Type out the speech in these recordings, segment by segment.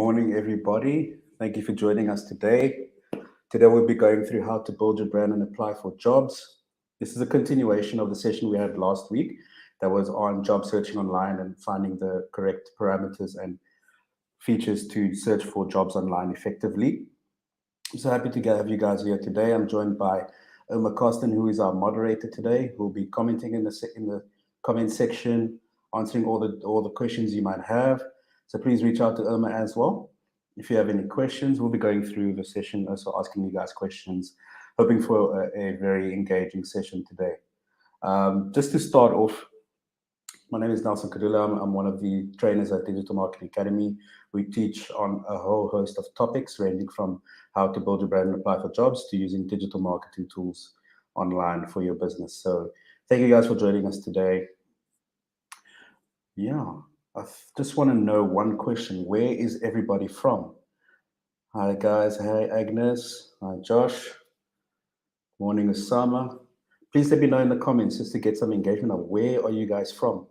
morning, everybody. Thank you for joining us today. Today, we'll be going through how to build your brand and apply for jobs. This is a continuation of the session we had last week that was on job searching online and finding the correct parameters and features to search for jobs online effectively. I'm so happy to have you guys here today. I'm joined by Omar Costin, who is our moderator today, who will be commenting in the comment section, answering all the questions you might have. So please reach out to Omar as well. If you have any questions, we'll be going through the session, also asking you guys questions, hoping for a very engaging session today. Just to start off, my name is Nelson Kadula. I'm one of the trainers at Digital Marketing Academy. We teach on a whole host of topics ranging from how to build your brand and apply for jobs to using digital marketing tools online for your business. So thank you guys for joining us today. Yeah, just want to know one question. Where is everybody from? Hi guys. Hi Agnes. Hi Josh. Morning Osama. Please let me know in the comments just to get some engagement of where are you guys from.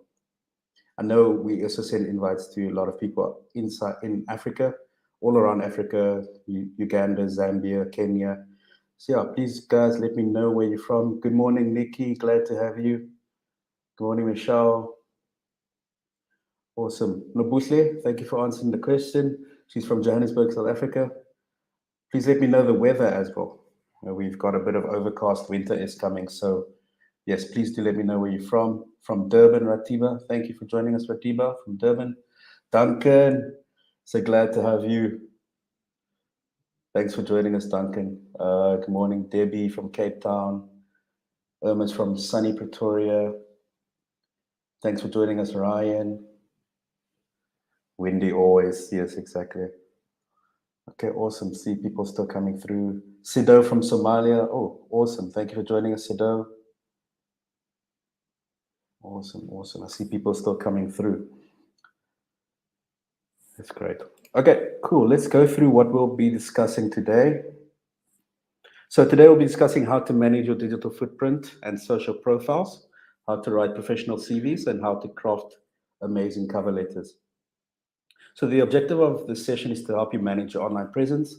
I know we also send invites to a lot of people inside in Africa, all around Africa, Uganda, Zambia, Kenya. So yeah, please guys, let me know where you're from. Good morning, Nikki. Glad to have you. Good morning, Michelle. Awesome. Nobusle, thank you for answering the question. She's from Johannesburg, South Africa. Please let me know the weather as well. We've got a bit of overcast, winter is coming. So yes, please do let me know where you're from. From Durban, Ratiba. Thank you for joining us, Ratiba, from Durban. Duncan, so glad to have you. Thanks for joining us, Duncan. Good morning, Debbie from Cape Town. Irma's from sunny Pretoria. Thanks for joining us, Ryan. Windy always, yes, exactly. Okay, awesome. See people still coming through. Sido from Somalia. Oh, awesome. Thank you for joining us, Sido. Awesome, awesome. I see people still coming through. That's great. Okay, cool. Let's go through what we'll be discussing today. So today we'll be discussing how to manage your digital footprint and social profiles, how to write professional CVs, and how to craft amazing cover letters. So the objective of this session is to help you manage your online presence,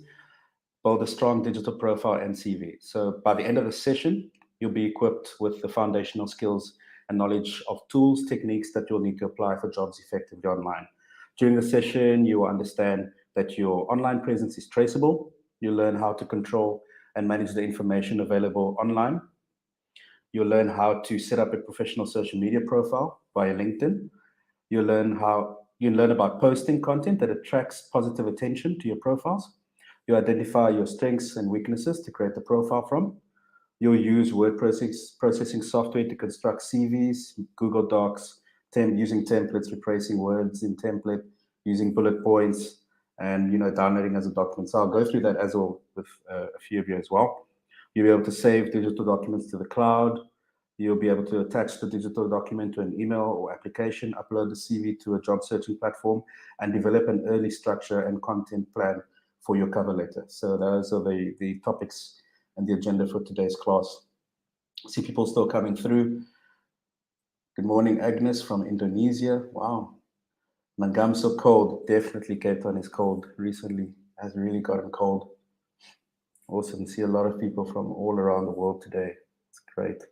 build a strong digital profile and CV. So by the end of the session, you'll be equipped with the foundational skills and knowledge of tools, techniques that you'll need to apply for jobs effectively online. During the session, you will understand that your online presence is traceable. You'll learn how to control and manage the information available online. You'll learn how to set up a professional social media profile via LinkedIn. You'll learn about posting content that attracts positive attention to your profiles. You identify your strengths and weaknesses to create the profile from. You'll use word processing software to construct CVs, Google Docs, using templates, replacing words in template, using bullet points, and downloading as a document. So I'll go through that as well with a few of you as well. You'll be able to save digital documents to the cloud. You'll be able to attach the digital document to an email or application, upload the CV to a job searching platform, and develop an early structure and content plan for your cover letter. So those are the topics and the agenda for today's class. See people still coming through. Good morning, Agnes from Indonesia. Wow. Nagam so cold. Definitely Cape Town is cold recently. Has really gotten cold. Awesome. See a lot of people from all around the world today. It's great.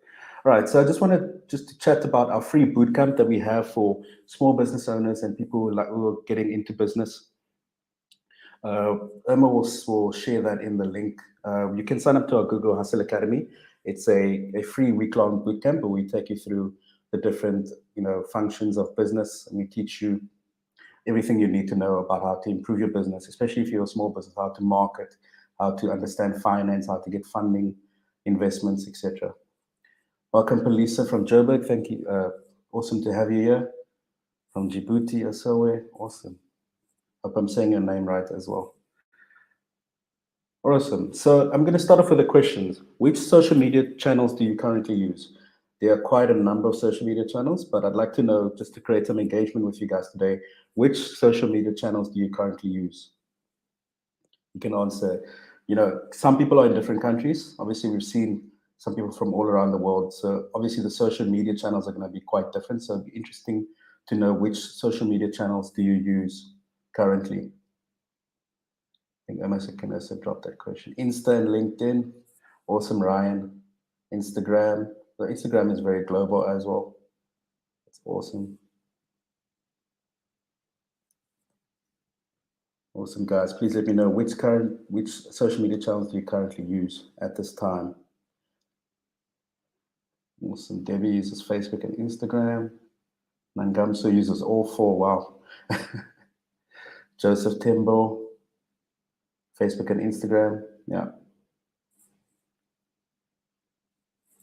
All right, so I just wanted to chat about our free bootcamp that we have for small business owners and people who are getting into business. Emma will share that in the link. You can sign up to our Google Hustle Academy. It's a free week-long bootcamp where we take you through the different functions of business, and we teach you everything you need to know about how to improve your business, especially if you're a small business, how to market, how to understand finance, how to get funding, investments, etc. Welcome, Pelisa from Joburg. Thank you. Awesome to have you here. From Djibouti, Asowe. Awesome. Hope I'm saying your name right as well. Awesome. So I'm going to start off with the questions. Which social media channels do you currently use? There are quite a number of social media channels, but I'd like to know, just to create some engagement with you guys today, which social media channels do you currently use? You can answer. Some people are in different countries. Obviously, we've seen some people from all around the world. So obviously the social media channels are going to be quite different. So it'd be interesting to know which social media channels do you use currently. I think Emerson can also drop that question. Insta and LinkedIn. Awesome, Ryan. Instagram. The Instagram is very global as well. It's awesome. Awesome, guys. Please let me know which social media channels do you currently use at this time. Awesome. Debbie uses Facebook and Instagram. Nangamso uses all four. Wow. Joseph Timbo, Facebook and Instagram. Yeah.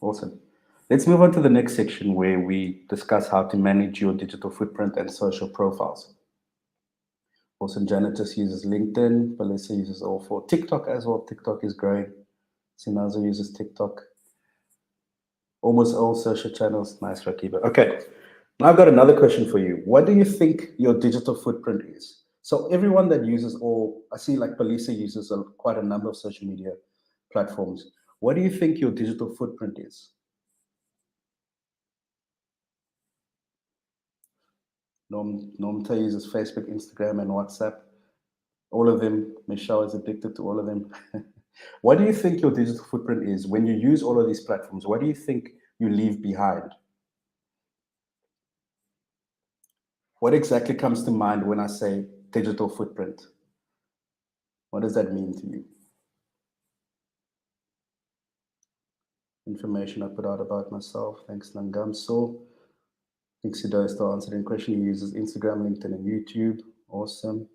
Awesome. Let's move on to the next section where we discuss how to manage your digital footprint and social profiles. Awesome. Janet just uses LinkedIn. Melissa uses all four. TikTok as well. TikTok is growing. Sinazo uses TikTok. Almost all social channels. Nice, Rakiba. Okay. Now I've got another question for you. What do you think your digital footprint is? So everyone that uses all, I see like Palisa uses quite a number of social media platforms. What do you think your digital footprint is? Nomta uses Facebook, Instagram, and WhatsApp. All of them. Michelle is addicted to all of them. What do you think your digital footprint is when you use all of these platforms? What do you think you leave behind? What exactly comes to mind when I say digital footprint? What does that mean to you? Information I put out about myself. Thanks, Nangamso. I think Sido is still answering the question. He uses Instagram, LinkedIn, and YouTube. Awesome.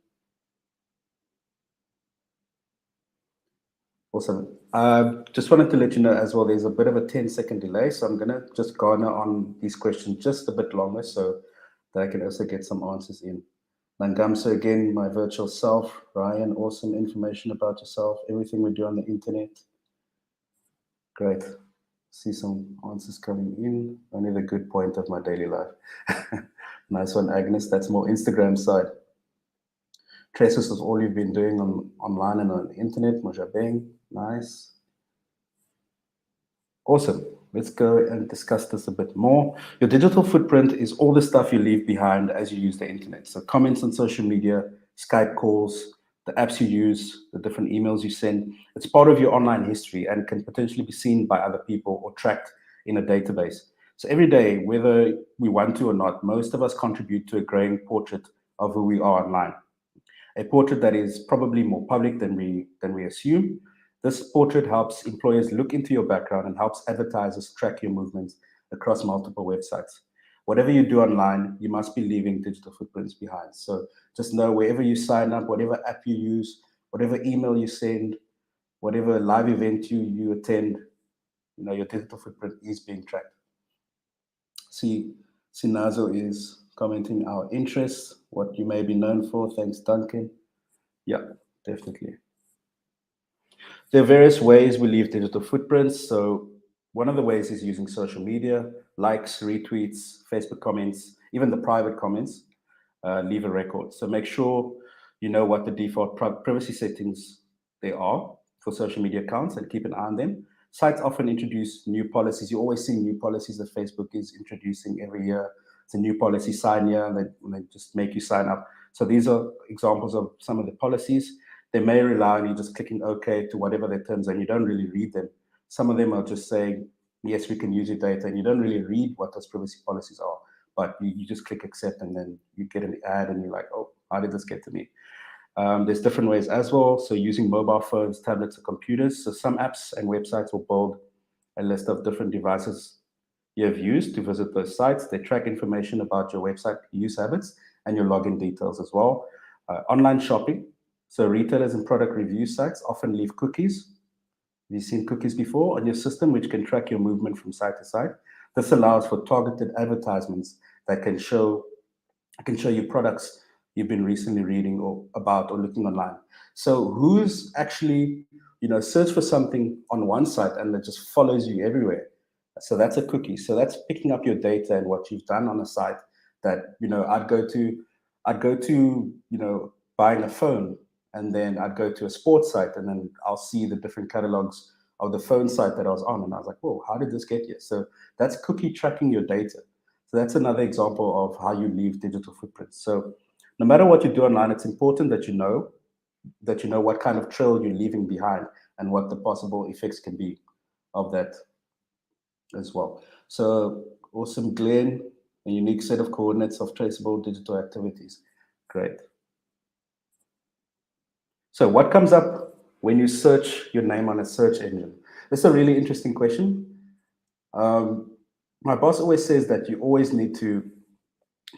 Awesome. Just wanted to let you know as well, there's a bit of a 10-second delay. So I'm going to just garner on these questions just a bit longer so that I can also get some answers in. Nangamso, again, my virtual self. Ryan, awesome information about yourself. Everything we do on the internet. Great. See some answers coming in. Only the good point of my daily life. Nice one, Agnes. That's more Instagram side. Traces of all you've been doing online and on the internet. Mojabeng. Nice. Awesome. Let's go and discuss this a bit more. Your digital footprint is all the stuff you leave behind as you use the internet. So comments on social media, Skype calls, the apps you use, the different emails you send. It's part of your online history and can potentially be seen by other people or tracked in a database. So every day, whether we want to or not, most of us contribute to a growing portrait of who we are online. A portrait that is probably more public than we assume. This portrait helps employers look into your background and helps advertisers track your movements across multiple websites. Whatever you do online, you must be leaving digital footprints behind. So just know wherever you sign up, whatever app you use, whatever email you send, whatever live event you attend, your digital footprint is being tracked. See, Sinazo is commenting our interests, what you may be known for. Thanks, Duncan. Yeah, definitely. There are various ways we leave digital footprints. So one of the ways is using social media, likes, retweets, Facebook comments, even the private comments, leave a record. So make sure you know what the default privacy settings they are for social media accounts and keep an eye on them. Sites often introduce new policies. You always see new policies that Facebook is introducing every year. It's a new policy, sign here, and they just make you sign up. So these are examples of some of the policies. They may rely on you just clicking OK to whatever their terms are, and you don't really read them. Some of them are just saying, yes, we can use your data, and you don't really read what those privacy policies are, but you just click accept, and then you get an ad, and you're like, oh, how did this get to me? There's different ways as well. So using mobile phones, tablets, or computers. So some apps and websites will build a list of different devices you have used to visit those sites. They track information about your website use habits and your login details as well. Online shopping. So retailers and product review sites often leave cookies. Have you seen cookies before on your system, which can track your movement from site to site? This allows for targeted advertisements that can show you products you've been recently reading or about or looking online. So who's actually, search for something on one site and it just follows you everywhere? So that's a cookie. So that's picking up your data and what you've done on a site that, I'd go to, buying a phone, and then I'd go to a sports site, and then I'll see the different catalogs of the phone site that I was on. And I was like, whoa, how did this get here? So that's cookie tracking your data. So that's another example of how you leave digital footprints. So no matter what you do online, it's important that you know that you know what kind of trail you're leaving behind and what the possible effects can be of that as well. So awesome, Glenn, a unique set of coordinates of traceable digital activities. Great. So what comes up when you search your name on a search engine? This is a really interesting question. Um, my boss always says that you always need to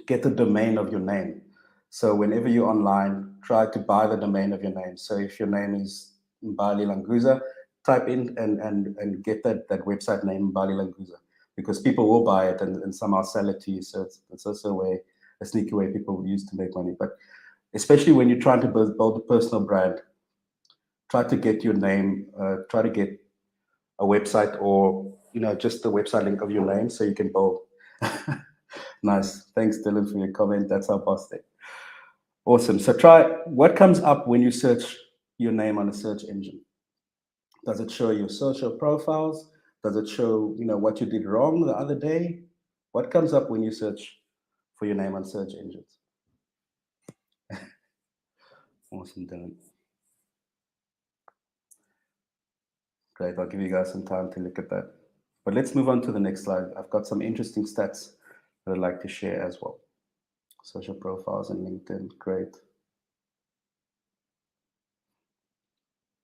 get the domain of your name. So whenever you're online, try to buy the domain of your name. So if your name is Mbali Languza, type in and get that website name Mbali Languza, because people will buy it and somehow sell it to you. So it's also a sneaky way people use to make money. But especially when you're trying to build a personal brand, try to get your name, try to get a website or just the website link of your name so you can build. Nice. Thanks, Dylan, for your comment. That's our boss thing. Awesome. So try what comes up when you search your name on a search engine. Does it show your social profiles? Does it show what you did wrong the other day? What comes up when you search for your name on search engines? Awesome, Dylan. Great. I'll give you guys some time to look at that. But let's move on to the next slide. I've got some interesting stats that I'd like to share as well. Social profiles and LinkedIn. Great.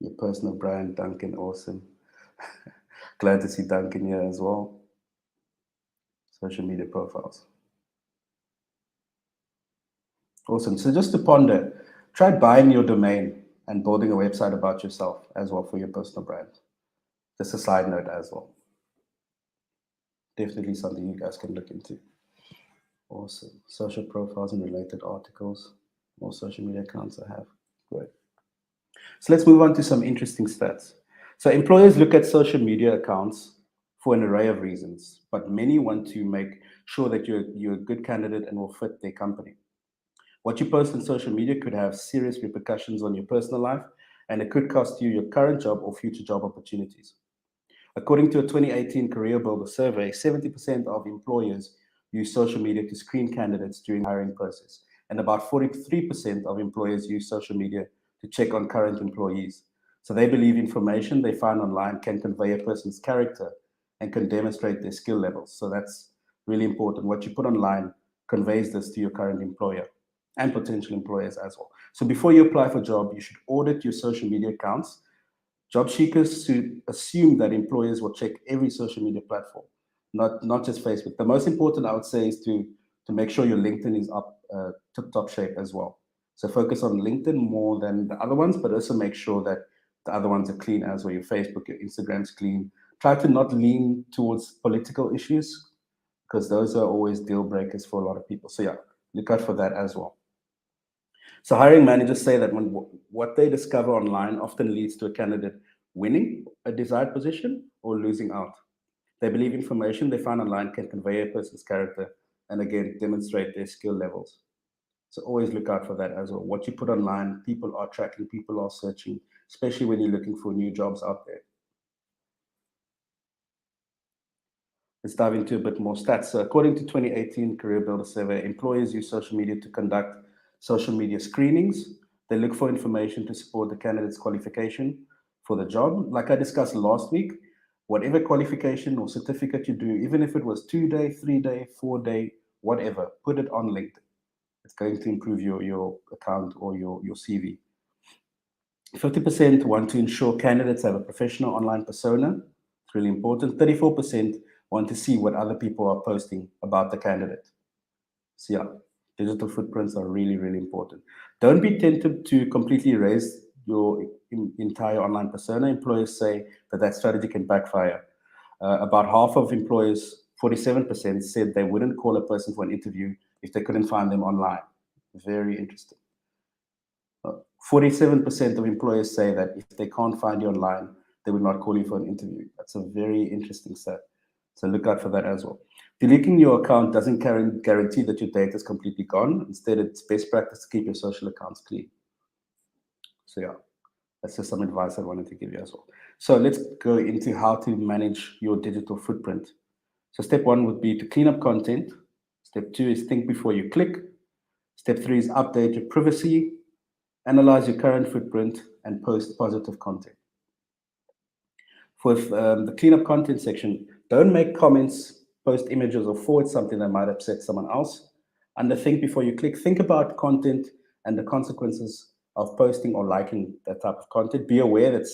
Your personal brand, Duncan. Awesome. Glad to see Duncan here as well. Social media profiles. Awesome. So just to ponder, try buying your domain and building a website about yourself as well for your personal brand. Just a side note as well. Definitely something you guys can look into. Awesome. Social profiles and related articles. More social media accounts I have. Great. So let's move on to some interesting stats. So employers look at social media accounts for an array of reasons, but many want to make sure that you're a good candidate and will fit their company. What you post on social media could have serious repercussions on your personal life, and it could cost you your current job or future job opportunities. According to a 2018 Career Builder survey, 70% of employers use social media to screen candidates during the hiring process, and about 43% of employers use social media to check on current employees. So they believe information they find online can convey a person's character and can demonstrate their skill levels. So that's really important. What you put online conveys this to your current employer and potential employers as well. So before you apply for a job, you should audit your social media accounts. Job seekers should assume that employers will check every social media platform, not just Facebook. The most important, I would say, is to make sure your LinkedIn is up tip-top shape as well. So focus on LinkedIn more than the other ones, but also make sure that the other ones are clean as well. Your Facebook, your Instagram's clean. Try to not lean towards political issues because those are always deal breakers for a lot of people. So yeah, look out for that as well. So hiring managers say that what they discover online often leads to a candidate winning a desired position or losing out. They believe information they find online can convey a person's character and again demonstrate their skill levels. So always look out for that as well. What you put online, people are tracking, people are searching, especially when you're looking for new jobs out there. Let's dive into a bit more stats. So according to 2018 Career Builder survey, employers use social media to conduct social media screenings. They look for information to support the candidate's qualification for the job. Like I discussed last week, whatever qualification or certificate you do, even if it was 2-day, 3-day, 4-day, whatever, put it on LinkedIn. It's going to improve your account or your CV. 50% want to ensure candidates have a professional online persona. It's really important. 34% want to see what other people are posting about the candidate. So yeah, digital footprints are really, really important. Don't be tempted to completely erase your entire online persona. Employers say that strategy can backfire. About half of employers, 47%, said they wouldn't call a person for an interview if they couldn't find them online. Very interesting. 47% of employers say that if they can't find you online, they would not call you for an interview. That's a very interesting stat. So look out for that as well. Deleting your account doesn't guarantee that your data is completely gone. Instead, it's best practice to keep your social accounts clean. So yeah, that's just some advice I wanted to give you as well. So let's go into how to manage your digital footprint. So step 1 would be to clean up content. Step 2 is think before you click. Step 3 is update your privacy. Analyze your current footprint and post positive content. For the cleanup content section, don't make comments, post images, or forward something that might upset someone else. Think before you click. Think about content and the consequences of posting or liking that type of content. Be aware that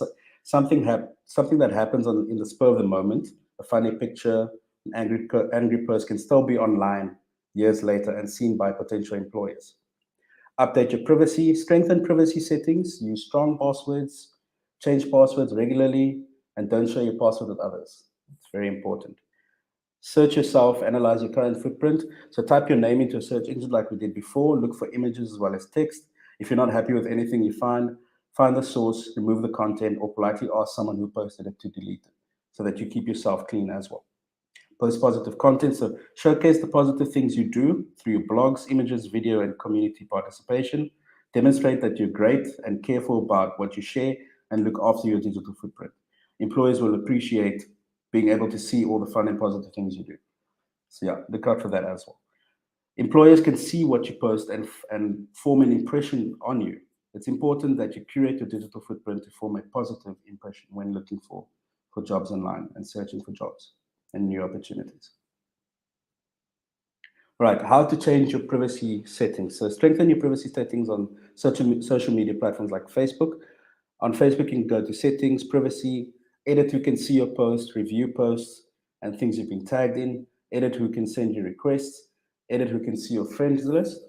something that happens in the spur of the moment, a funny picture, an angry post can still be online years later and seen by potential employers. Update your privacy, strengthen privacy settings, use strong passwords, change passwords regularly, and don't share your password with others. It's very important. Search yourself, analyze your current footprint. So type your name into a search engine like we did before, look for images as well as text. If you're not happy with anything you find the source, remove the content, or politely ask someone who posted it to delete it so that you keep yourself clean as well. Post positive content. So showcase the positive things you do through your blogs, images, video, and community participation. Demonstrate that you're great and careful about what you share and look after your digital footprint. Employers will appreciate being able to see all the fun and positive things you do. So yeah, look out for that as well. Employers can see what you post and form an impression on you. It's important that you curate your digital footprint to form a positive impression when looking for jobs online and searching for jobs and new opportunities. Right, how to change your privacy settings. So strengthen your privacy settings on social media platforms like Facebook. On Facebook, you can go to settings, privacy, edit who can see your post, review posts, and things you've been tagged in, edit who can send you requests, edit who can see your friends list,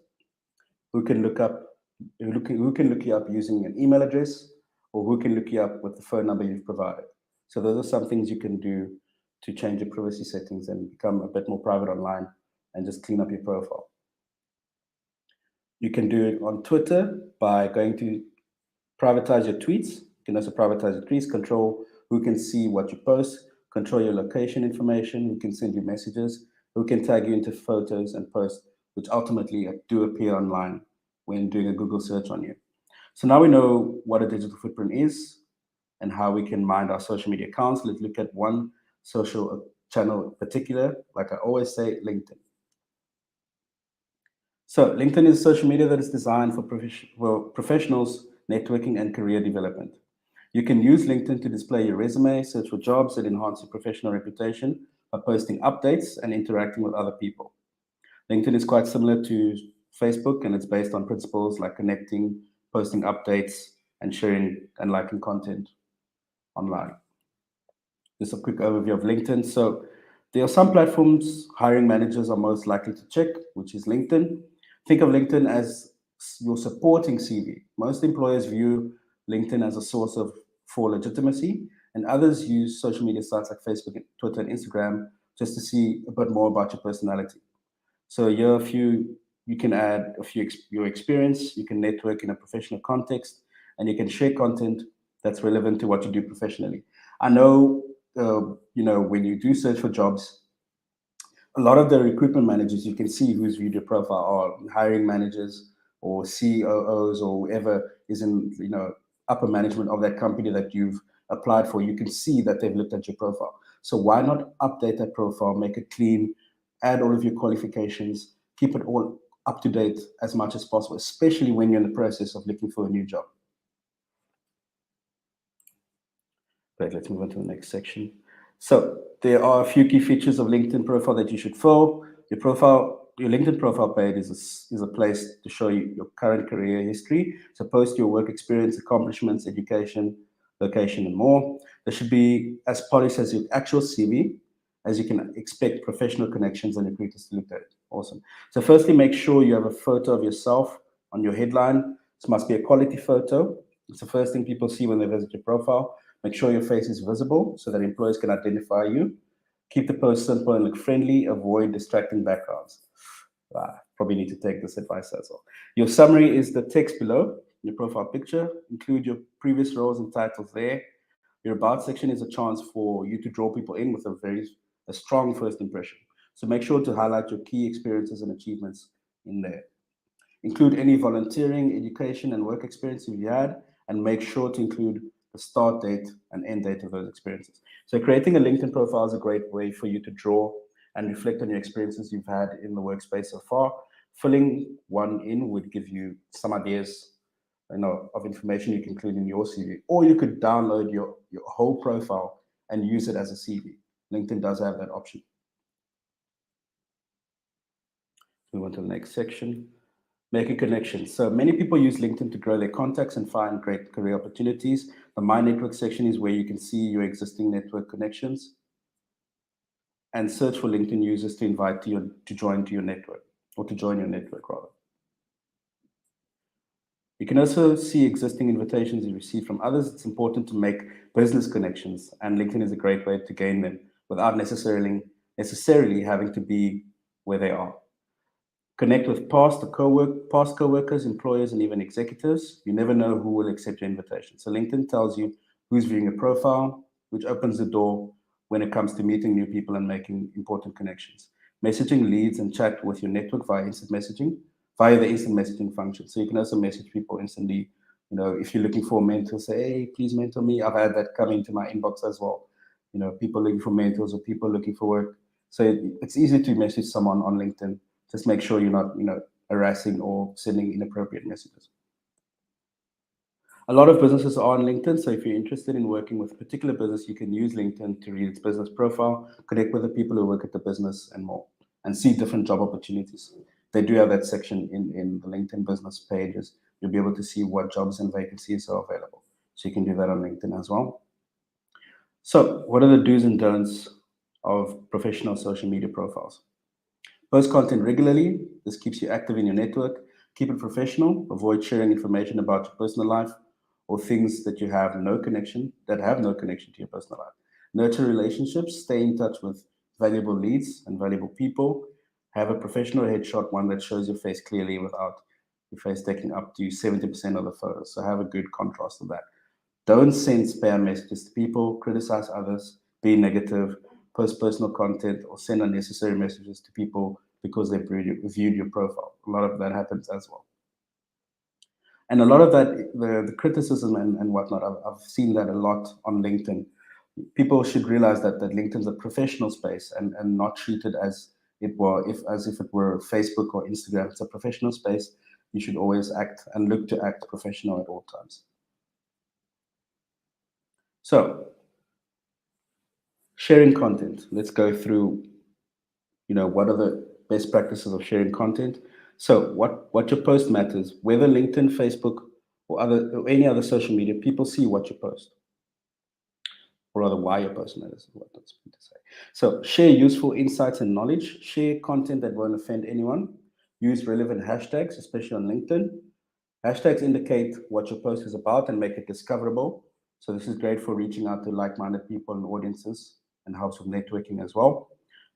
who can look you up using an email address, or who can look you up with the phone number you've provided. So those are some things you can do to change your privacy settings and become a bit more private online and just clean up your profile. You can do it on Twitter by going to privatize your tweets. You can also privatize your tweets, control who can see what you post, control your location information, who can send you messages, who can tag you into photos and posts, which ultimately do appear online when doing a Google search on you. So now we know what a digital footprint is and how we can mind our social media accounts. Let's look at one social channel in particular, like I always say, LinkedIn. So LinkedIn is social media that is designed for professionals, networking, and career development. You can use LinkedIn to display your resume, search for jobs, and enhance your professional reputation by posting updates and interacting with other people. LinkedIn is quite similar to Facebook, and it's based on principles like connecting, posting updates, and sharing and liking content online. Just a quick overview of LinkedIn. So there are some platforms hiring managers are most likely to check, which is LinkedIn. Think of LinkedIn as your supporting CV. Most employers view LinkedIn as a source for legitimacy, and others use social media sites like Facebook, Twitter, and Instagram just to see a bit more about your personality. So you can add your experience, you can network in a professional context, and you can share content that's relevant to what you do professionally. I know, when you do search for jobs, a lot of the recruitment managers, you can see who's viewed your profile are hiring managers or COOs or whoever is in, upper management of that company that you've applied for. You can see that they've looked at your profile. So why not update that profile, make it clean, add all of your qualifications, keep it all up to date as much as possible, especially when you're in the process of looking for a new job. Great, let's move on to the next section. So there are a few key features of LinkedIn profile that you should follow. Your LinkedIn profile page is a place to show you your current career history. So post your work experience, accomplishments, education, location, and more. There should be as polished as your actual CV, as you can expect professional connections and recruiters to look at it. Awesome. So firstly, make sure you have a photo of yourself on your headline. This must be a quality photo. It's the first thing people see when they visit your profile. Make sure your face is visible so that employers can identify you. Keep the post simple and look friendly. Avoid distracting backgrounds. Probably need to take this advice as well. Your summary is the text below your profile picture. Include your previous roles and titles there. Your about section is a chance for you to draw people in with a strong first impression. So make sure to highlight your key experiences and achievements in there. Include any volunteering, education, and work experience you had, and make sure to include the start date and end date of those experiences. So creating a LinkedIn profile is a great way for you to draw and reflect on your experiences you've had in the workspace so far. Filling one in would give you some ideas of information you can include in your CV, or you could download your whole profile and use it as a CV. LinkedIn does have that option. Move on to the next section. Making connections. So many people use LinkedIn to grow their contacts and find great career opportunities. The My Network section is where you can see your existing network connections and search for LinkedIn users to invite to join your network, or to join your network rather. You can also see existing invitations you receive from others. It's important to make business connections, and LinkedIn is a great way to gain them without necessarily having to be where they are. Connect with past co-workers, employers, and even executives. You never know who will accept your invitation. So LinkedIn tells you who's viewing your profile, which opens the door when it comes to meeting new people and making important connections. Messaging leads and chat with your network via the instant messaging function. So you can also message people instantly. If you're looking for a mentor, say, hey, please mentor me. I've had that come into my inbox as well. People looking for mentors or people looking for work. So it's easy to message someone on LinkedIn. Just make sure you're not, harassing or sending inappropriate messages. A lot of businesses are on LinkedIn, so if you're interested in working with a particular business, you can use LinkedIn to read its business profile, connect with the people who work at the business and more, and see different job opportunities. They do have that section in the LinkedIn business pages. You'll be able to see what jobs and vacancies are available. So you can do that on LinkedIn as well. So what are the do's and don'ts of professional social media profiles? Post content regularly. This keeps you active in your network. Keep it professional. Avoid sharing information about your personal life or things that have no connection to your personal life. Nurture relationships. Stay in touch with valuable leads and valuable people. Have a professional headshot, one that shows your face clearly without your face taking up to 70% of the photos. So have a good contrast of that. Don't send spam messages to people, criticize others, be negative, post personal content, or send unnecessary messages to people because they viewed your profile. A lot of that happens as well. And a lot of that, the criticism and whatnot, I've seen that a lot on LinkedIn. People should realize that LinkedIn's a professional space and not treated as if it were Facebook or Instagram. It's a professional space. You should always act and look to act professional at all times. So, sharing content. Let's go through, what are the best practices of sharing content. So what your post matters, whether LinkedIn, Facebook, or any other social media, people see what you post. Or rather, why your post matters is what that's meant to say. So share useful insights and knowledge. Share content that won't offend anyone. Use relevant hashtags, especially on LinkedIn. Hashtags indicate what your post is about and make it discoverable. So this is great for reaching out to like-minded people and audiences and helps with networking as well.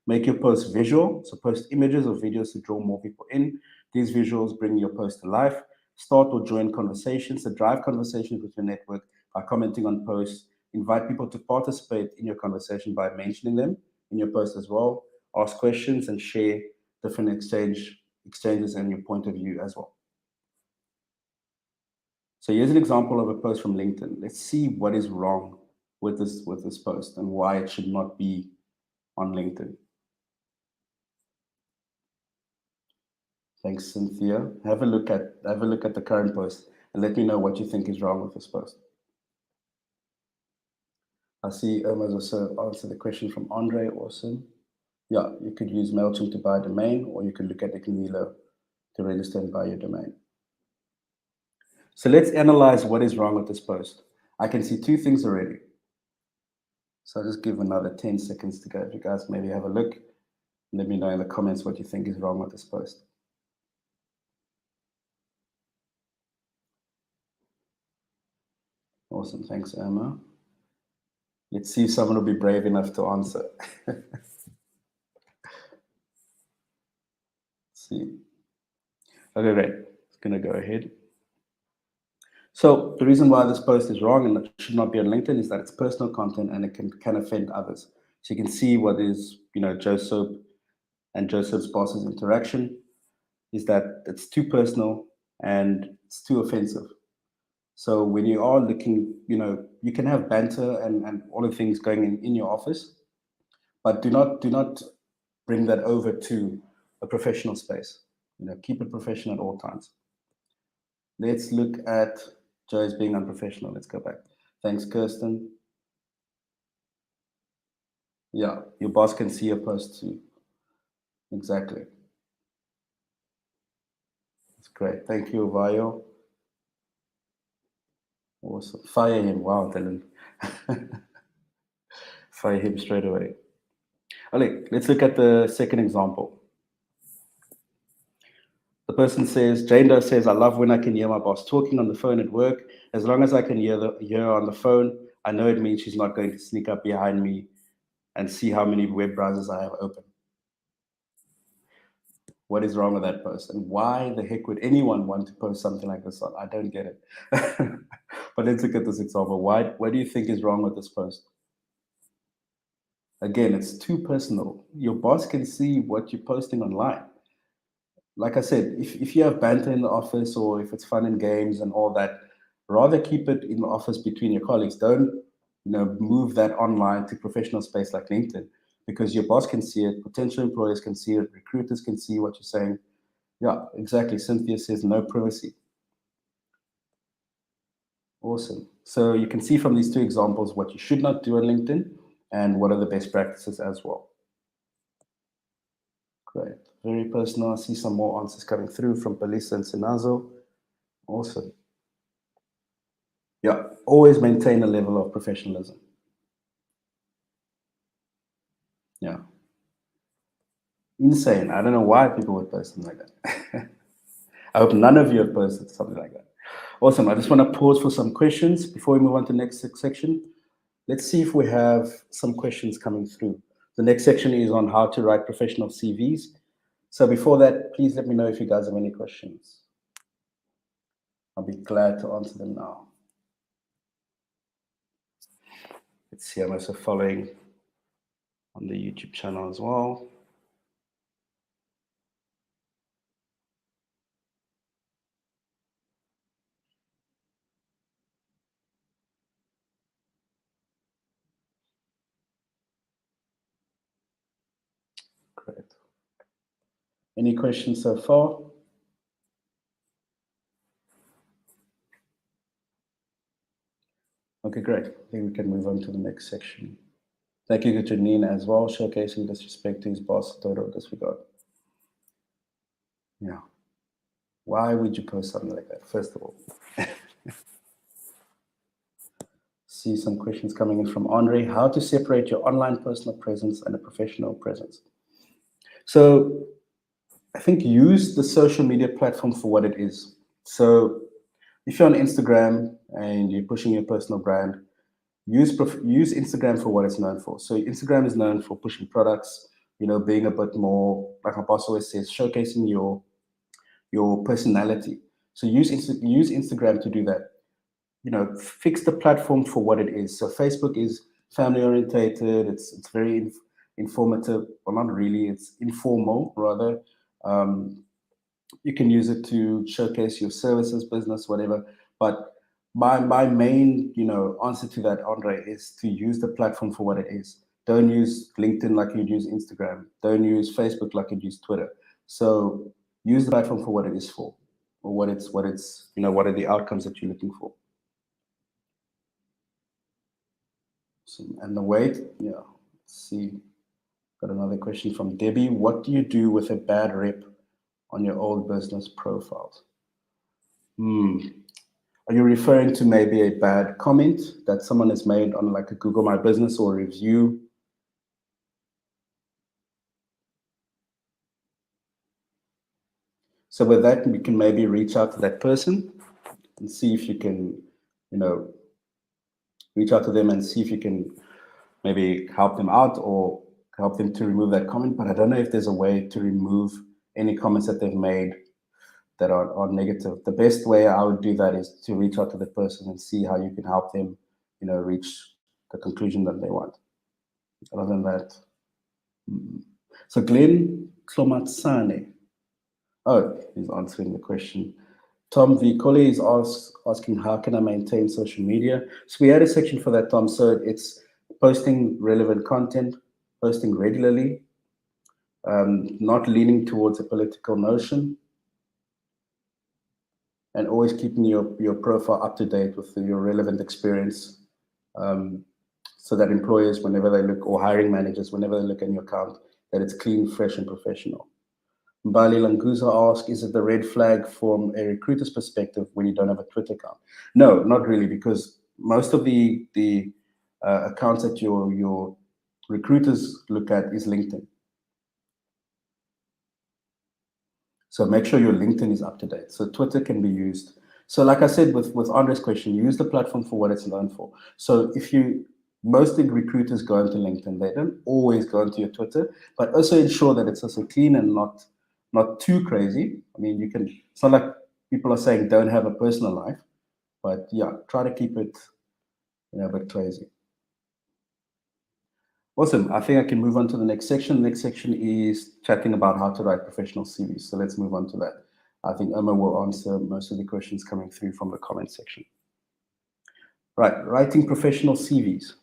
Make your post visual. So post images or videos to draw more people in. These visuals bring your post to life. Start or join conversations. So drive conversations with your network by commenting on posts. Invite people to participate in your conversation by mentioning them in your post as well. Ask questions and share different exchanges and your point of view as well. So here's an example of a post from LinkedIn. Let's see what is wrong with this post and why it should not be on LinkedIn. Thanks, Cynthia. Have a look at the current post and let me know what you think is wrong with this post. I see Irma's also answered the question from Andre. Awesome. Yeah, you could use MailChimp to buy a domain, or you could look at Ignilo to register and buy your domain. So let's analyze what is wrong with this post. I can see two things already. So I'll just give another 10 seconds to go. If you guys maybe have a look, let me know in the comments what you think is wrong with this post. Awesome. Thanks, Irma. Let's see if someone will be brave enough to answer. Let's see. Okay, great. It's going to go ahead. So the reason why this post is wrong and it should not be on LinkedIn is that it's personal content and it can offend others. So you can see what is, Joe Soap and Joe Soap's boss's interaction is that it's too personal and it's too offensive. So when you are looking, you can have banter and all the things going in your office, but do not bring that over to a professional space. Keep it professional at all times. Let's look at Joe's being unprofessional. Let's go back. Thanks, Kirsten. Yeah, your boss can see your post too. Exactly. That's great. Thank you, Vayo. Awesome. Fire him. Wow, Dylan. Fire him straight away. Okay, let's look at the second example. The person says, Jane Doe says, I love when I can hear my boss talking on the phone at work. As long as I can hear her on the phone, I know it means she's not going to sneak up behind me and see how many web browsers I have open. What is wrong with that post? And why the heck would anyone want to post something like this on? I don't get it. But let's look at this example. What do you think is wrong with this post? Again, it's too personal. Your boss can see what you're posting online. Like I said, if you have banter in the office or if it's fun and games and all that, rather keep it in the office between your colleagues. Don't move that online to professional space like LinkedIn, because your boss can see it, potential employers can see it, recruiters can see what you're saying. Yeah, exactly. Cynthia says no privacy. Awesome. So you can see from these two examples what you should not do on LinkedIn and what are the best practices as well. Great. Very personal. I see some more answers coming through from Belisa and Sinazo. Awesome. Yeah, always maintain a level of professionalism. Yeah. Insane. I don't know why people would post something like that. I hope none of you have posted something like that. Awesome. I just want to pause for some questions before we move on to the next section. Let's see if we have some questions coming through. The next section is on how to write professional CVs. So before that, please let me know if you guys have any questions. I'll be glad to answer them now. Let's see, I'm also following on the YouTube channel as well. Great. Any questions so far? Okay, great. I think we can move on to the next section. Thank you to Janine as well, showcasing disrespect to his boss, total disregard. Yeah. Why would you post something like that, first of all? See some questions coming in from Andre. How to separate your online personal presence and a professional presence? So I think use the social media platform for what it is. So if you're on Instagram and you're pushing your personal brand, use Instagram for what it's known for. So Instagram is known for pushing products, being a bit more, like my boss always says, showcasing your personality. So use Instagram to do that. Fix the platform for what it is. So Facebook is family orientated. It's very informative. Well, not really. It's informal rather. You can use it to showcase your services, business, whatever. But my main answer to that, Andre, is to use the platform for what it is. Don't use LinkedIn like you'd use Instagram. Don't use Facebook like you'd use Twitter. So use the platform for what it is for, or what it's what are the outcomes that you're looking for. So, and the weight, yeah. Let's see. Got another question from Debbie. What do you do with a bad rep on your old business profiles? Are you referring to maybe a bad comment that someone has made on like a Google My Business or a review? So with that, you can maybe reach out to that person and see if you can, reach out to them and see if you can maybe help them out or help them to remove that comment. But I don't know if there's a way to remove any comments that they've made that are negative. The best way I would do that is to reach out to the person and see how you can help them, reach the conclusion that they want. Other than that, so Glenn Klomatsane, oh, he's answering the question. Tom V. Colley is asking, how can I maintain social media? So we had a section for that, Tom. So it's posting relevant content, posting regularly, not leaning towards a political notion. and always keeping your profile up to date with your relevant experience, so that employers, whenever they look, or hiring managers, whenever they look at your account, that it's clean, fresh, and professional. Mbali Languza asks, is it the red flag from a recruiter's perspective when you don't have a Twitter account? No, not really, because most of the accounts that your recruiters look at is LinkedIn. So make sure your LinkedIn is up to date. So Twitter can be used. So like I said with Andre's question, use the platform for what it's known for. So most recruiters go into LinkedIn, they don't always go into your Twitter, but also ensure that it's also clean and not too crazy. I mean, it's not like people are saying don't have a personal life, but yeah, try to keep it, a bit crazy. Awesome. I think I can move on to the next section. The next section is chatting about how to write professional CVs. So let's move on to that. I think Emma will answer most of the questions coming through from the comment section. Right, writing professional CVs.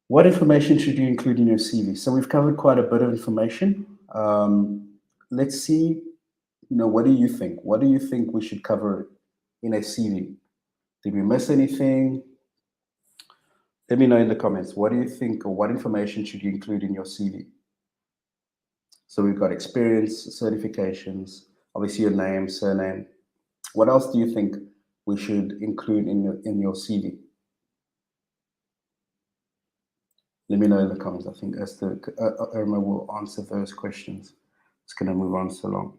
What information should you include in your CV? So we've covered quite a bit of information. Let's see, what do you think? What do you think we should cover in a CV? Did we miss anything? Let me know in the comments. What do you think, or what information should you include in your CV? So we've got experience, certifications, obviously your name, surname. What else do you think we should include in your CV? Let me know in the comments. I think Irma will answer those questions. It's going to move on so long.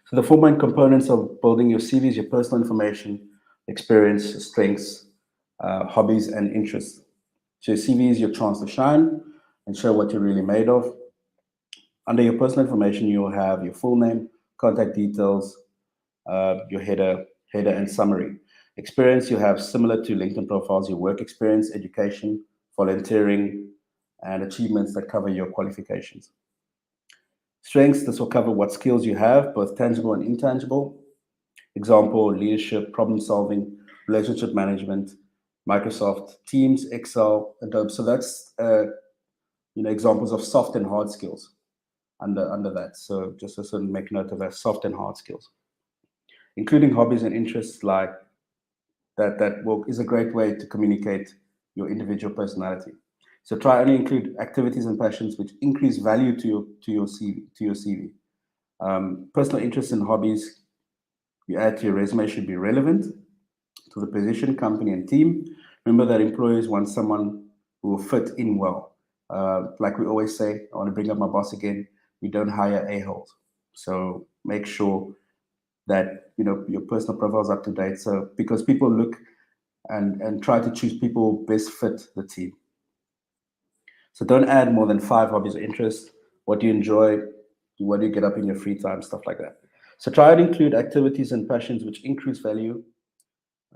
So the 4 main components of building your CV is your personal information, experience, strengths, hobbies, and interests. So your CV is your chance to shine and show what you're really made of. Under your personal information, you'll have your full name, contact details, your header and summary. Experience, you have similar to LinkedIn profiles, your work experience, education, volunteering, and achievements that cover your qualifications. Strengths, this will cover what skills you have, both tangible and intangible. Example, leadership, problem solving, relationship management, Microsoft Teams, Excel, Adobe. So that's examples of soft and hard skills under that. So just to sort of make note of that, soft and hard skills. Including hobbies and interests like that is a great way to communicate your individual personality. So try only include activities and passions which increase value to your CV. Personal interests and hobbies you add to your resume should be relevant to the position, company, and team. Remember that employers want someone who will fit in well. Like we always say, I want to bring up my boss again, we don't hire a-holes. So make sure that your personal profile is up to date. So because people look and try to choose people who best fit the team. So don't add more than 5 hobbies or interests. What do you enjoy? What do you get up in your free time? Stuff like that. So try and include activities and passions which increase value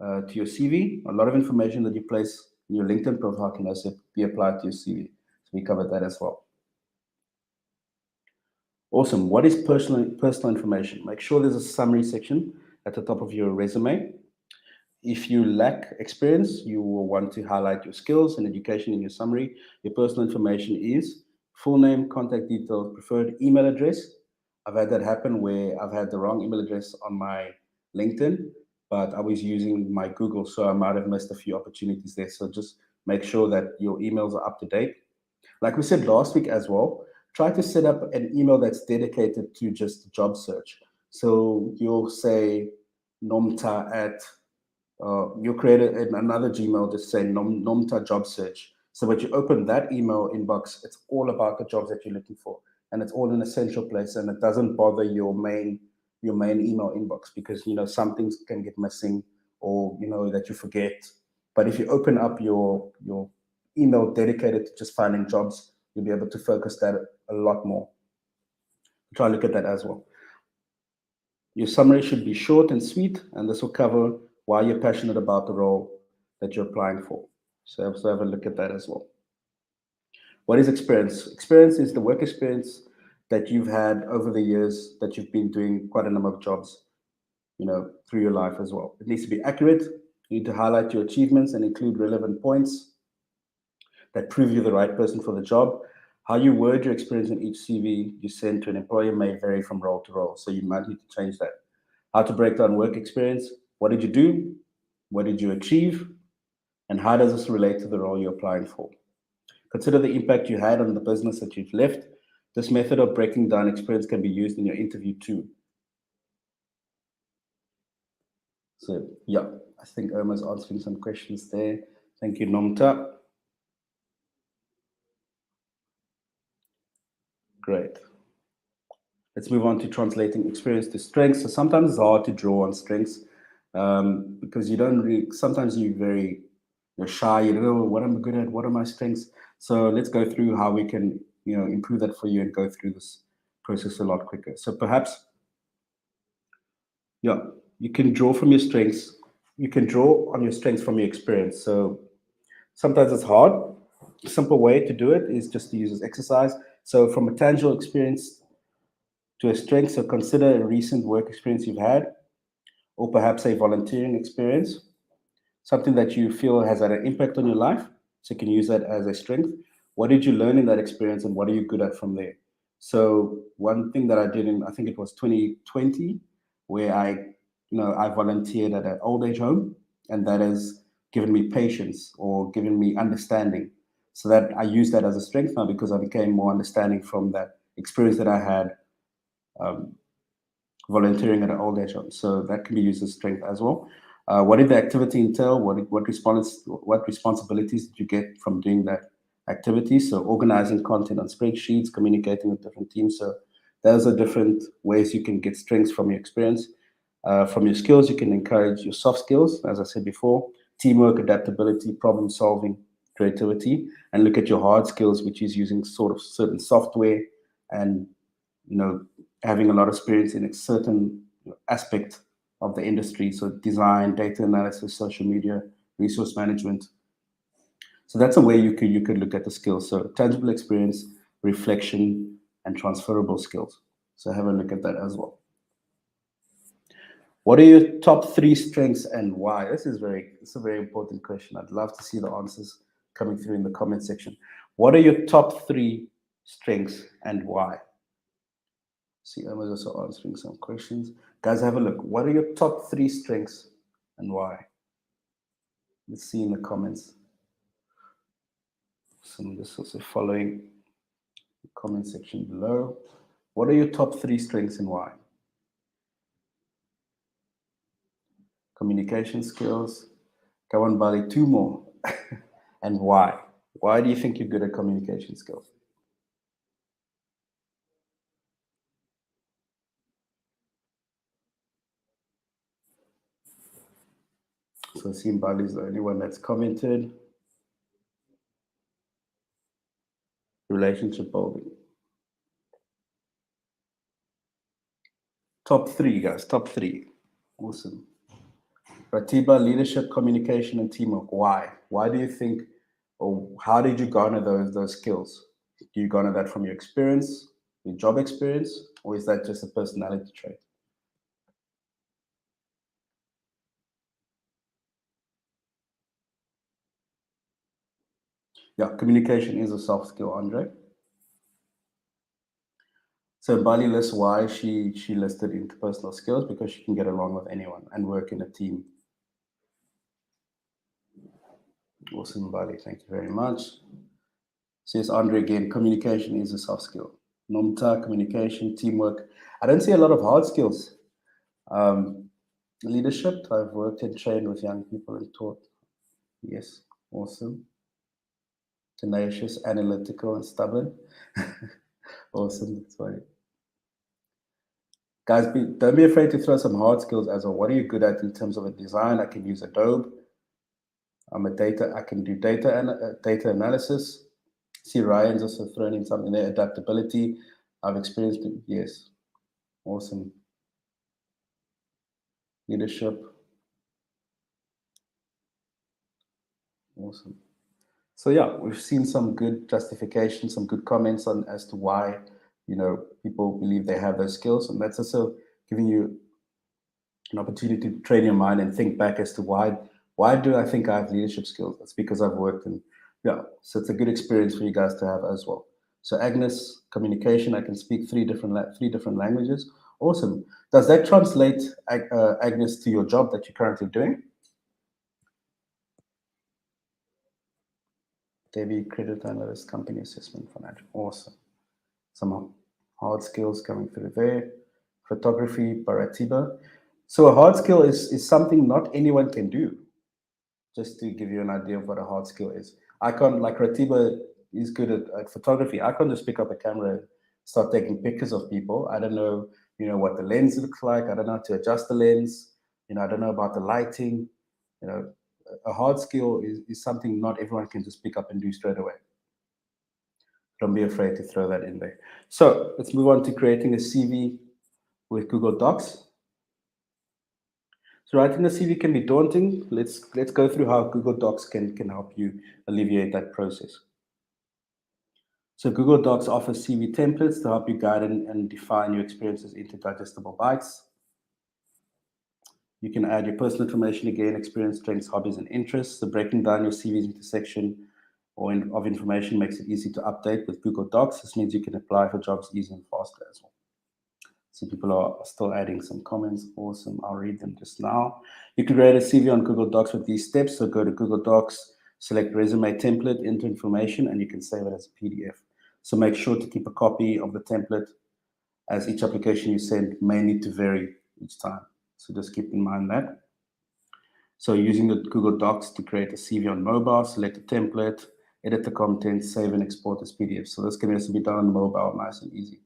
to your CV. A lot of information that you place in your LinkedIn profile can also be applied to your CV. So we covered that as well. Awesome. What is personal information? Make sure there's a summary section at the top of your resume. If you lack experience, you will want to highlight your skills and education in your summary. Your personal information is full name, contact details, preferred email address. I've had that happen where I've had the wrong email address on my LinkedIn, but I was using my Google, so I might have missed a few opportunities there. So just make sure that your emails are up to date. Like we said last week as well, try to set up an email that's dedicated to just job search. So you'll say nomta at you create another Gmail, just say Nomta job search. So when you open that email inbox, it's all about the jobs that you're looking for, and it's all in a central place, and it doesn't bother your main email inbox because some things can get missing or that you forget. But if you open up your email dedicated to just finding jobs, you'll be able to focus that a lot more. Try to look at that as well. Your summary should be short and sweet, and this will cover why you're passionate about the role that you're applying for. So have a look at that as well. What is experience? Experience is the work experience that you've had over the years that you've been doing quite a number of jobs, through your life as well. It needs to be accurate. You need to highlight your achievements and include relevant points that prove you're the right person for the job. How you word your experience in each CV you send to an employer may vary from role to role, so you might need to change that. How to break down work experience. What did you do? What did you achieve? And how does this relate to the role you're applying for? Consider the impact you had on the business that you've left. This method of breaking down experience can be used in your interview too. So, yeah, I think Irma's answering some questions there. Thank you, Nomta. Great. Let's move on to translating experience to strengths. So sometimes it's hard to draw on strengths because you don't really, sometimes you're shy, you don't know what I'm good at, what are my strengths. So let's go through how we can, improve that for you and go through this process a lot quicker. So perhaps, yeah, you can draw from your strengths. You can draw on your strengths from your experience. So sometimes it's hard. A simple way to do it is just to use this exercise. So from a tangible experience to a strength, so consider a recent work experience you've had, or perhaps a volunteering experience, something that you feel has had an impact on your life. So you can use that as a strength. What did you learn in that experience and what are you good at from there? So one thing that I did in, I think it was 2020, where I volunteered at an old age home, and that has given me patience or given me understanding. So that I use that as a strength now because I became more understanding from that experience that I had um, volunteering at an old age home. So that can be used as strength as well. What did the activity entail? What responsibilities did you get from doing that activity? So organizing content on spreadsheets, communicating with different teams. So those are different ways you can get strengths from your experience. From your skills, you can encourage your soft skills, as I said before, teamwork, adaptability, problem solving, creativity, and look at your hard skills, which is using sort of certain software and you know having a lot of experience in a certain aspect of the industry. So design, data analysis, social media, resource management. So that's a way you could look at the skills. So tangible experience, reflection, and transferable skills. So have a look at that as well. What are your top three strengths and why? It's a very important question. I'd love to see the answers coming through in the comment section. What are your top three strengths and why? See, Emma's also answering some questions. Guys, have a look. What are your top three strengths and why? Let's see in the comments. So I'm just also following the comment section below. What are your top three strengths and why? Communication skills. Come on, Bali, two more. And why? Why do you think you're good at communication skills? So Simbali is the only one that's commented. Relationship building. Top three, guys. Top three. Awesome. Ratiba, leadership, communication, and teamwork. Why? Why do you think, or how did you garner those skills? Do you garner that from your experience, your job experience, or is that just a personality trait? Yeah, communication is a soft skill, Andre. So Bali lists why she listed interpersonal skills because she can get along with anyone and work in a team. Awesome, Bali. Thank you very much. Says Andre again, communication is a soft skill. Nomta, communication, teamwork. I don't see a lot of hard skills. Um, Leadership, I've worked and trained with young people and taught. Yes, awesome. Tenacious, analytical, and stubborn. Awesome, that's funny. Guys, don't be afraid to throw some hard skills as well. What are you good at in terms of a design? I can use Adobe. I can do data analysis. See, Ryan's also thrown in something there. Adaptability. I've experienced it. Yes, awesome. Leadership. Awesome. So yeah, we've seen some good justification, some good comments on as to why people believe they have those skills, and that's also giving you an opportunity to train your mind and think back as to why do I think I have leadership skills? That's because I've worked in, yeah. So it's a good experience for you guys to have as well. So Agnes, communication, I can speak three different languages. Awesome. Does that translate, Agnes, to your job that you're currently doing? Debbie, credit analyst, company assessment, financial. Awesome. Some hard skills coming through there. Photography, Baratiba. So a hard skill is something not anyone can do. Just to give you an idea of what a hard skill is. I can't, like Ratiba is good at photography. I can't just pick up a camera and start taking pictures of people. I don't know, what the lens looks like. I don't know how to adjust the lens. I don't know about the lighting. You know, a hard skill is something not everyone can just pick up and do straight away. Don't be afraid to throw that in there. So let's move on to creating a CV with Google Docs. So writing a CV can be daunting. Let's go through how Google Docs can help you alleviate that process. So Google Docs offers CV templates to help you guide and define your experiences into digestible bytes. You can add your personal information again, experience, strengths, hobbies, and interests. So breaking down your CVs into section of information makes it easy to update with Google Docs. This means you can apply for jobs easier and faster as well. So people are still adding some comments. Awesome. I'll read them just now. You can create a CV on Google Docs with these steps. So go to Google Docs, select resume template, enter information, and you can save it as a PDF. So make sure to keep a copy of the template, as each application you send may need to vary each time. So just keep in mind that. So using the Google Docs to create a CV on mobile, select a template, edit the content, save and export as PDF. So this can also be done on mobile, nice and easy.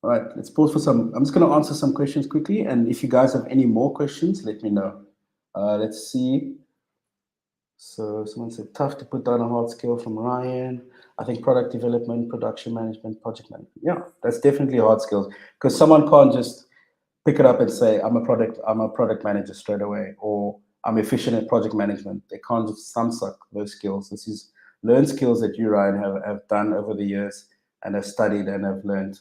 All right, let's pause for some. I'm just going to answer some questions quickly. And if you guys have any more questions, let me know. Let's see. So someone said, tough to put down a hard skill from Ryan. I think product development, production management, project management. Yeah, that's definitely hard skills, because someone can't just pick it up and say, I'm a product manager straight away, or I'm efficient at project management. They can't just suck those skills. This is learned skills that you, Ryan, have done over the years and have studied and have learned.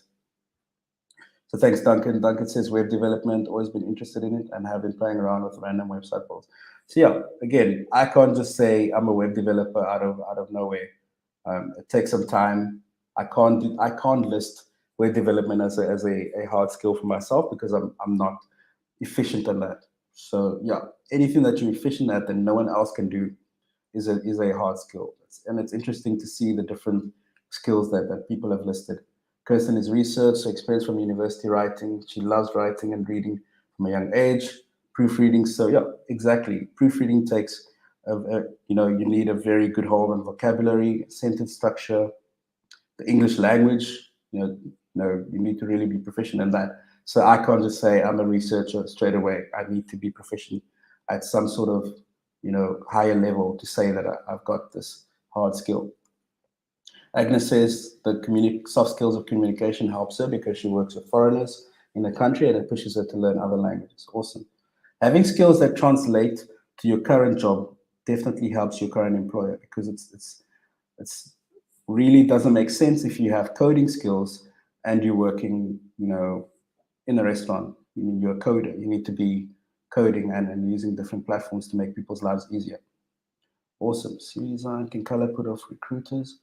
So thanks, Duncan. Duncan says web development, always been interested in it and have been playing around with random website builds. So yeah, again, I can't just say I'm a web developer out of nowhere. It takes some time. I can't list web development as a hard skill for myself, because I'm not efficient in that. So yeah, anything that you're efficient at that no one else can do is a hard skill. And it's interesting to see the different skills that people have listed. Kirsten is research, so experience from university writing. She loves writing and reading from a young age. Proofreading, so yeah, exactly. Proofreading takes, you need a very good hold on vocabulary, sentence structure, the English language. You need to really be proficient in that. So I can't just say I'm a researcher straight away. I need to be proficient at some sort of, higher level to say that I've got this hard skill. Agnes says the soft skills of communication helps her because she works with foreigners in the country, and it pushes her to learn other languages. Awesome. Having skills that translate to your current job definitely helps your current employer, because it's really doesn't make sense if you have coding skills and you're working, in a restaurant. You're a coder. You need to be coding and using different platforms to make people's lives easier. Awesome. CV design can color put off recruiters.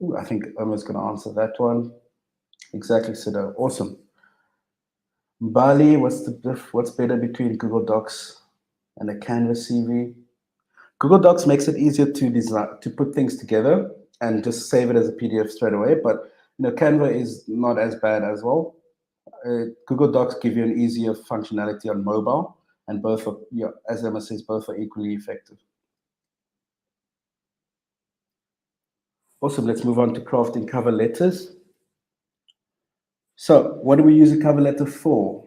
Ooh, I think Irma's going to answer that one. Exactly, Sido. Awesome. Bali, what's better between Google Docs and a Canvas CV? Google Docs makes it easier to design, to put things together and just save it as a PDF straight away. But Canva is not as bad as well. Google Docs give you an easier functionality on mobile, and both are, as Emma says, both are equally effective. Awesome. Let's move on to crafting cover letters. So, what do we use a cover letter for?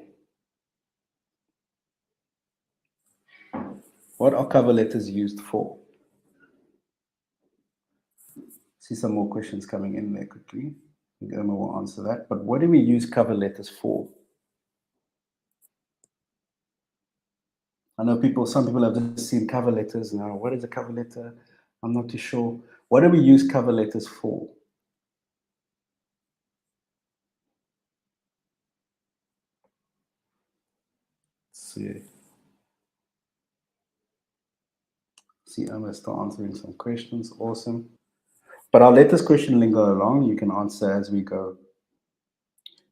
What are cover letters used for? See some more questions coming in there quickly. I think Emma will answer that. But what do we use cover letters for? I know some people have just seen cover letters now. What is a cover letter? I'm not too sure. What do we use cover letters for? Let's see. See, Emma still answering some questions. Awesome. But I'll let this question linger along. You can answer as we go.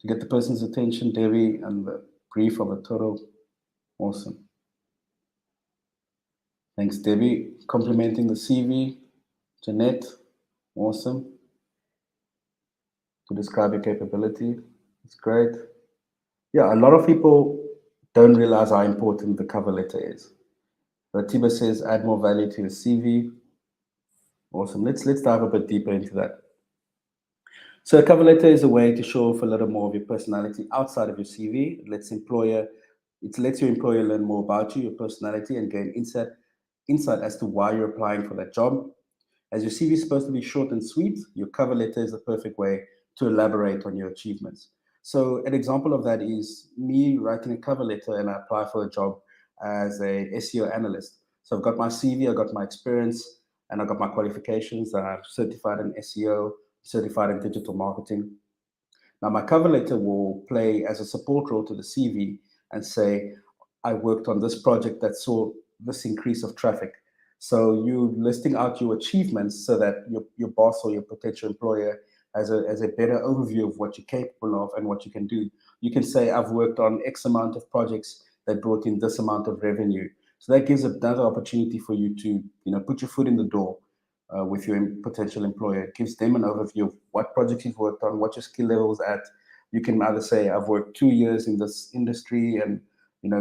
To get the person's attention, Debbie, and the brief of a total. Awesome. Thanks, Debbie. Complimenting the CV. Jeanette, awesome. To describe your capability. It's great. Yeah, a lot of people don't realize how important the cover letter is. Ratiba says add more value to your CV. Awesome. Let's dive a bit deeper into that. So a cover letter is a way to show off a little more of your personality outside of your CV. It lets your employer learn more about you, your personality, and gain insight as to why you're applying for that job. As your CV is supposed to be short and sweet, your cover letter is the perfect way to elaborate on your achievements. So an example of that is me writing a cover letter and I apply for a job as a SEO analyst. So I've got my CV, I've got my experience, and I've got my qualifications. I'm certified in SEO, certified in digital marketing. Now, my cover letter will play as a support role to the CV and say, I worked on this project that saw this increase of traffic. So you listing out your achievements so that your boss or your potential employer has a better overview of what you're capable of and what you can do. You can say, I've worked on X amount of projects that brought in this amount of revenue. So that gives another opportunity for you to, put your foot in the door with your potential employer. It gives them an overview of what projects you've worked on, what your skill levels at. You can either say, I've worked 2 years in this industry and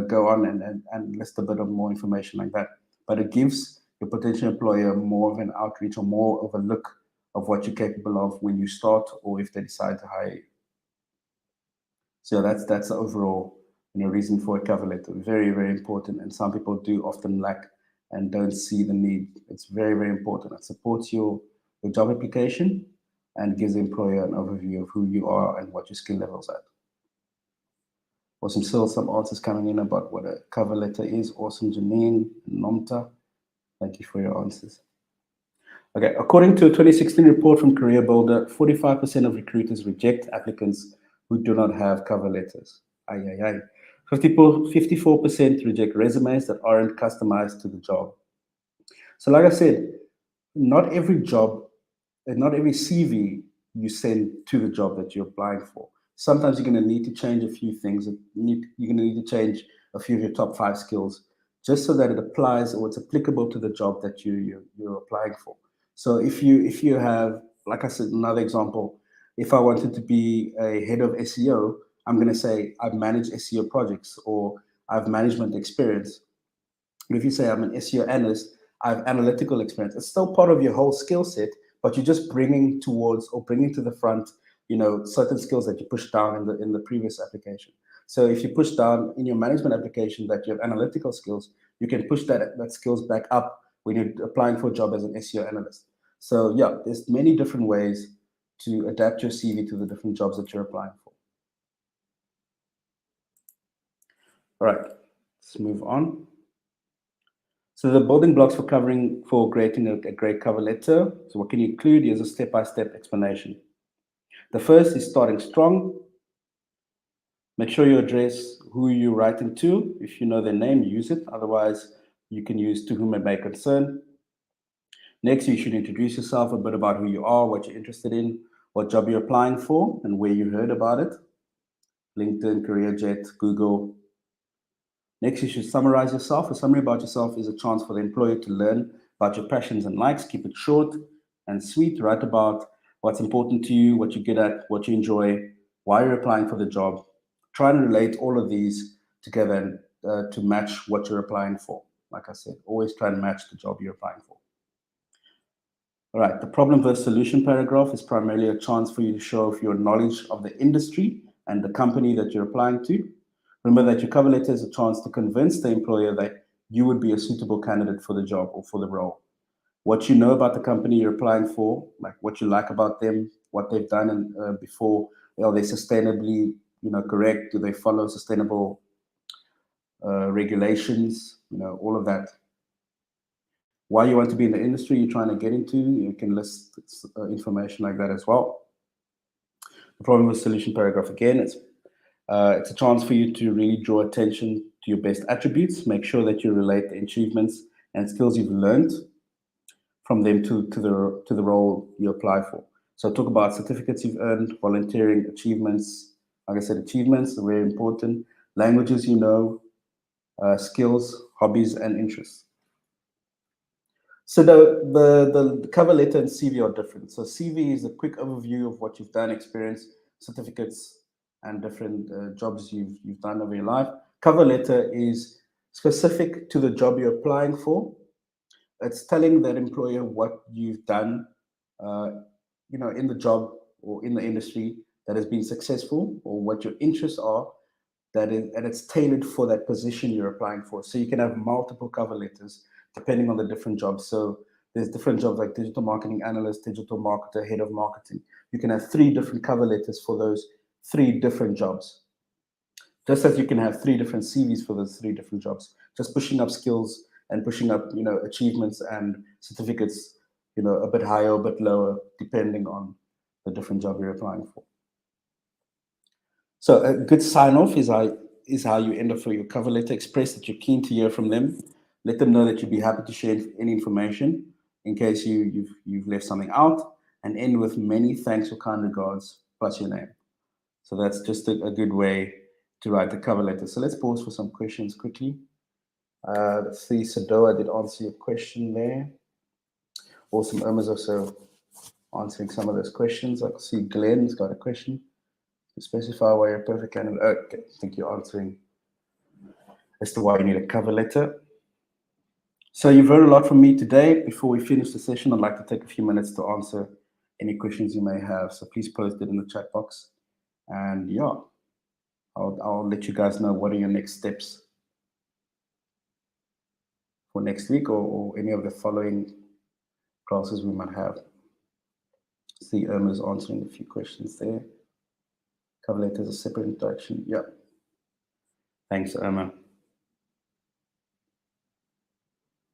go on and list a bit of more information like that. But it gives your potential employer more of an outreach or more of a look of what you're capable of when you start or if they decide to hire you. So that's the overall reason for a cover letter. Very, very important. And some people do often lack and don't see the need. It's very, very important. It supports your job application and gives the employer an overview of who you are and what your skill levels are. Awesome. Still some answers coming in about what a cover letter is. Awesome, Janine, Nomta. Thank you for your answers. Okay, according to a 2016 report from Career Builder, 45% of recruiters reject applicants who do not have cover letters. 54% reject resumes that aren't customized to the job. So like I said, not every job and not every CV you send to the job that you're applying for. Sometimes you're going to need to change a few things. You're going to need to change a few of your top 5 skills just so that it applies or it's applicable to the job that you're applying for. So if you have, like I said, another example, if I wanted to be a head of SEO, I'm going to say I've managed SEO projects or I've management experience. If you say I'm an SEO analyst, I have analytical experience. It's still part of your whole skill set, but you're just bringing towards or bringing to the front, certain skills that you pushed down in the previous application. So if you push down in your management application that you have analytical skills, you can push that skills back up when you're applying for a job as an SEO analyst. So yeah, there's many different ways to adapt your CV to the different jobs that you're applying for. All right, let's move on. So the building blocks for creating a great cover letter. So what can you include? Here's a step-by-step explanation. The first is starting strong. Make sure you address who you're writing to. If you know their name, use it. Otherwise, you can use to whom it may concern. Next, you should introduce yourself, a bit about who you are, what you're interested in, what job you're applying for, and where you heard about it. LinkedIn, CareerJet, Google. Next, you should summarize yourself. A summary about yourself is a chance for the employer to learn about your passions and likes. Keep it short and sweet. Write about what's important to you, what you're good at, what you enjoy, why you're applying for the job. Try and relate all of these together to match what you're applying for. Like I said, always try and match the job you're applying for. All right, the problem versus solution paragraph is primarily a chance for you to show off your knowledge of the industry and the company that you're applying to. Remember that your cover letter is a chance to convince the employer that you would be a suitable candidate for the job or for the role. What you know about the company you're applying for, like what you like about them, what they've done before, are they sustainably, correct? Do they follow sustainable regulations? All of that. Why you want to be in the industry you're trying to get into, you can list information like that as well. The problem with solution paragraph, again, it's a chance for you to really draw attention to your best attributes. Make sure that you relate the achievements and skills you've learned from them to the role you apply for. So talk about certificates you've earned, volunteering achievements. Like I said, achievements are very important. Languages you know, skills, hobbies, and interests. So the cover letter and CV are different. So CV is a quick overview of what you've done, experience, certificates, and different jobs you've done over your life. Cover letter is specific to the job you're applying for. It's telling that employer what you've done, in the job or in the industry that has been successful, or what your interests are. And it's tailored for that position you're applying for. So you can have multiple cover letters depending on the different jobs. So there's different jobs like digital marketing analyst, digital marketer, head of marketing. You can have 3 different cover letters for those 3 different jobs. Just as you can have 3 different CVs for those 3 different jobs, just pushing up skills and pushing up, achievements and certificates, a bit higher, a bit lower, depending on the different job you're applying for. So a good sign off is how you end up for your cover letter. Express that you're keen to hear from them. Let them know that you'd be happy to share any information in case you've left something out, and end with many thanks or kind regards plus your name. So that's just a good way to write the cover letter. So let's pause for some questions quickly. Let's see, Sadoa did answer your question there. Awesome. Irma's also answering some of those questions. I can see Glenn's got a question. To specify why you're a perfect candidate. Okay, I think you're answering as to why you need a cover letter. So you've heard a lot from me today. Before we finish the session, I'd like to take a few minutes to answer any questions you may have. So please post it in the chat box. And yeah, I'll let you guys know what are your next steps for next week, or any of the following classes we might have. See, Irma's answering a few questions there. Cover letter is a separate introduction. Yeah. Thanks, Irma.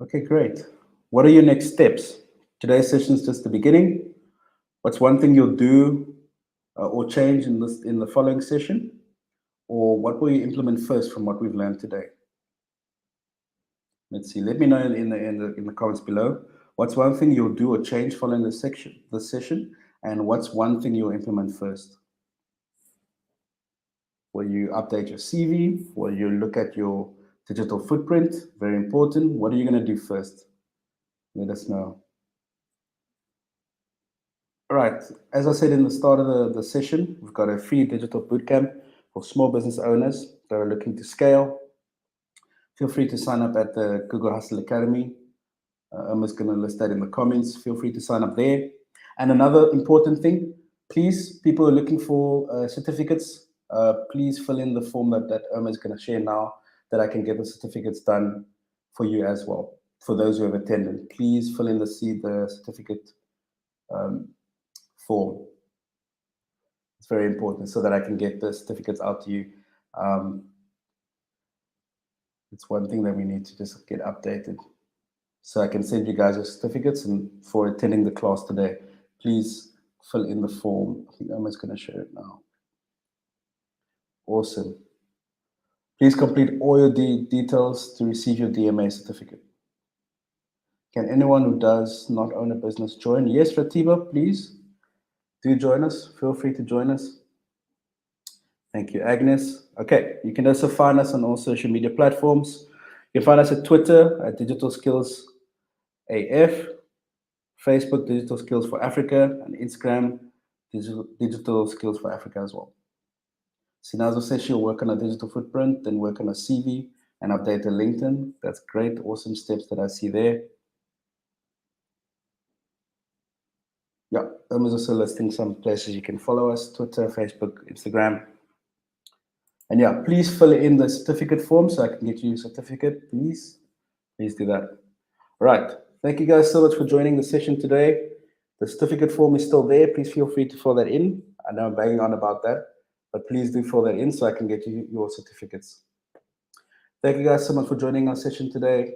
Okay, great. What are your next steps? Today's session is just the beginning. What's one thing you'll do or change in the following session? Or what will you implement first from what we've learned today? Let's see. Let me know in the comments below. What's one thing you'll do or change following the session? And what's one thing you'll implement first? Will you update your CV? Will you look at your digital footprint? Very important. What are you going to do first? Let us know. All right. As I said in the start of the session, we've got a free digital bootcamp for small business owners that are looking to scale. Feel free to sign up at the Google Hustle Academy. I'm just going to list that in the comments. Feel free to sign up there. And another important thing, please, people are looking for certificates. Please fill in the form that Irma is going to share now, that I can get the certificates done for you as well. For those who have attended, please fill in the certificate form. It's very important so that I can get the certificates out to you. It's one thing that we need to just get updated. So I can send you guys your certificates, and for attending the class today, please fill in the form. I think Irma's going to share it now. Awesome. Please complete all your details to receive your DMA certificate. Can anyone who does not own a business join? Yes, Ratiba, please do join us. Feel free to join us. Thank you, Agnes. Okay, you can also find us on all social media platforms. You can find us at Twitter at Digital Skills AF, Facebook Digital Skills for Africa, and Instagram Digital Skills for Africa as well. Sinazo says she'll work on a digital footprint, then work on a CV and update her LinkedIn. That's great, awesome steps that I see there. Yeah, Irma's also listing some places you can follow us: Twitter, Facebook, Instagram. And yeah, please fill in the certificate form so I can get you a certificate. Please do that. All right. Thank you guys so much for joining the session today. The certificate form is still there. Please feel free to fill that in. I know I'm banging on about that, but please do fill that in so I can get you your certificates. Thank you guys so much for joining our session today.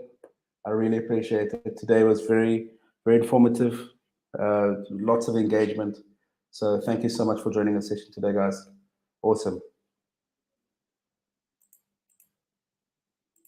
I really appreciate it. Today was very, very informative. Lots of engagement. So thank you so much for joining the session today, guys. Awesome.